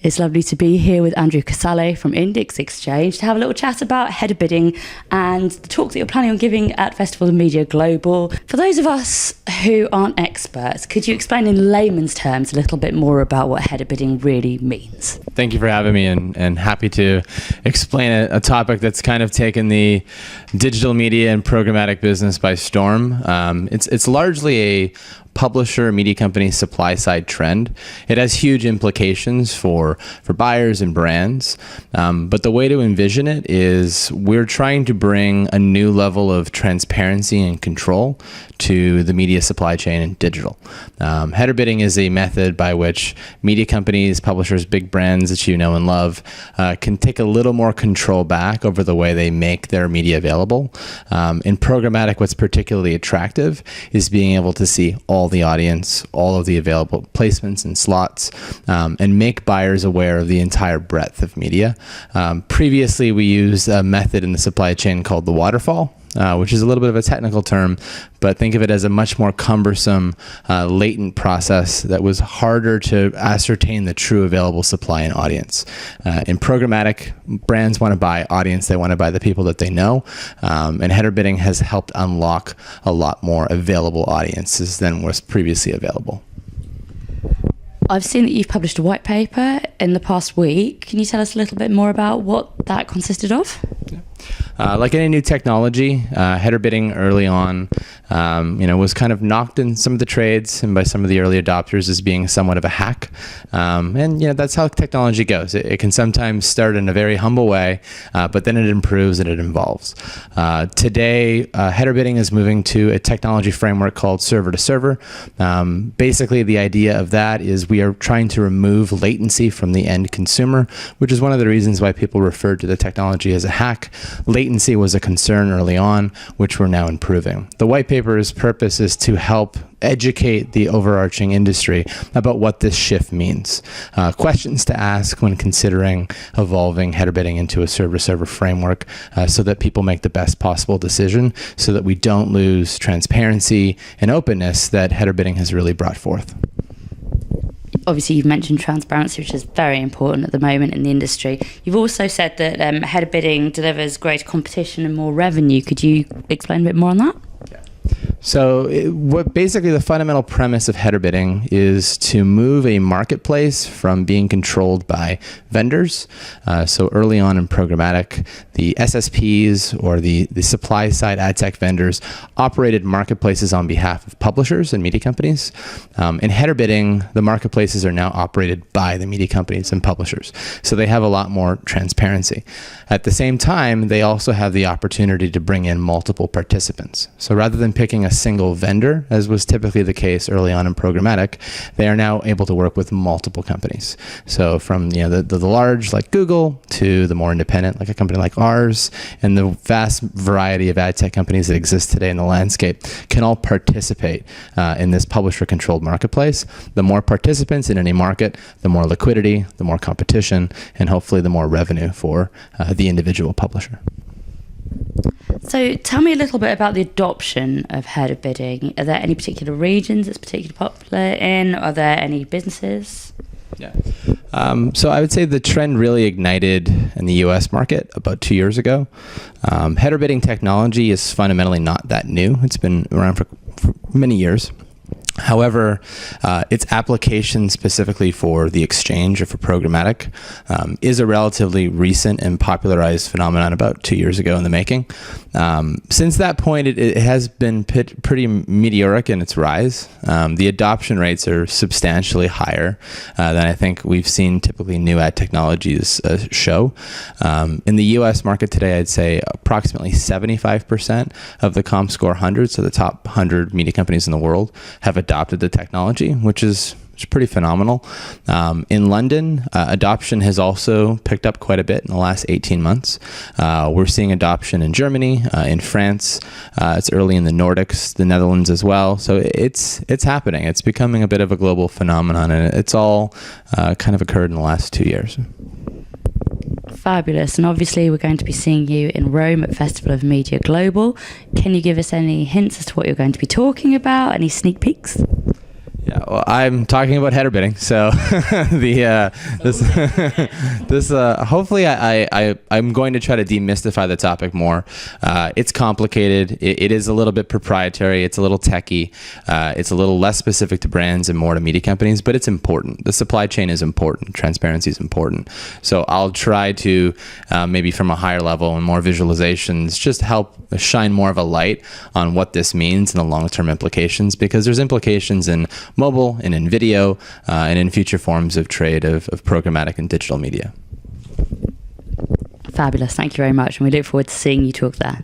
It's lovely to be here with Andrew Casale from Index Exchange to have a little chat about header bidding and the talk that you're planning on giving at Festival of Media Global. For those of us who aren't experts, could you explain in layman's terms a little bit more about what header bidding really means? Thank you for having me, and happy to explain a topic that's kind of taken the digital media and programmatic business by storm. It's largely a publisher, media company, supply side trend. It has huge implications for buyers and brands. But the way to envision it is we're trying to bring a new level of transparency and control to the media supply chain and digital. Header bidding is a method by which media companies, publishers, big brands that you know and love can take a little more control back over the way they make their media available. In programmatic, what's particularly attractive is being able to see all the audience, all of the available placements and slots, and make buyers aware of the entire breadth of media. Previously, we used a method in the supply chain called the waterfall, which is a little bit of a technical term, but think of it as a much more cumbersome, latent process that was harder to ascertain the true available supply and audience. In programmatic, brands want to buy audience, they want to buy the people that they know, and header bidding has helped unlock a lot more available audiences than was previously available. I've seen that you've published a white paper in the past week. Can you tell us a little bit more about what that consisted of? Like any new technology, header bidding early on, was kind of knocked in some of the trades and by some of the early adopters as being somewhat of a hack. And that's how technology goes. It can sometimes start in a very humble way, but then it improves and it evolves. Today, header bidding is moving to a technology framework called server to server. Basically, the idea of that is we are trying to remove latency from the end consumer, which is one of the reasons why people referred to the technology as a hack. Latency was a concern early on, which we're now improving. The white paper's purpose is to help educate the overarching industry about what this shift means. Questions to ask when considering evolving header bidding into a server-to-server framework so that people make the best possible decision so that we don't lose transparency and openness that header bidding has really brought forth. Obviously, you've mentioned transparency, which is very important at the moment in the industry. You've also said that header bidding delivers greater competition and more revenue. Could you explain a bit more on that? So what basically the fundamental premise of header bidding is to move a marketplace from being controlled by vendors. So early on in programmatic, the SSPs or the supply side ad tech vendors operated marketplaces on behalf of publishers and media companies. In header bidding, the marketplaces are now operated by the media companies and publishers. So they have a lot more transparency. At the same time, they also have the opportunity to bring in multiple participants. So rather than picking a single vendor, as was typically the case early on in programmatic, they are now able to work with multiple companies. So from the large like Google to the more independent like a company like ours, and the vast variety of ad tech companies that exist today in the landscape can all participate in this publisher-controlled marketplace. The more participants in any market, the more liquidity, the more competition, and hopefully the more revenue for the individual publisher. So tell me a little bit about the adoption of header bidding. Are there any particular regions it's particularly popular in? Are there any businesses? Yeah. So I would say the trend really ignited in the US market about 2 years ago. Header bidding technology is fundamentally not that new. It's been around for many years. However, its application specifically for the exchange or for programmatic is a relatively recent and popularized phenomenon about 2 years ago in the making. Since that point, it has been pretty meteoric in its rise. The adoption rates are substantially higher than I think we've seen typically new ad technologies show. In the US market today, I'd say approximately 75% of the ComScore 100, so the top 100 media companies in the world, have adopted the technology, which is pretty phenomenal. In London, adoption has also picked up quite a bit in the last 18 months. We're seeing adoption in Germany, in France. It's early in the Nordics, the Netherlands as well. So it's happening. It's becoming a bit of a global phenomenon, and it's all kind of occurred in the last 2 years. Fabulous. And obviously we're going to be seeing you in Rome at Festival of Media Global. Can you give us any hints as to what you're going to be talking about? Any sneak peeks? Yeah, I'm talking about header bidding, so hopefully I'm going to try to demystify the topic more. It's complicated. It is a little bit proprietary. It's a little techie. It's a little less specific to brands and more to media companies, but it's important. The supply chain is important. Transparency is important. So I'll try to maybe from a higher level and more visualizations, just help shine more of a light on what this means and the long-term implications, because there's implications in mobile and in video and in future forms of trade of programmatic and digital media. Fabulous. Thank you very much. And we look forward to seeing you talk there.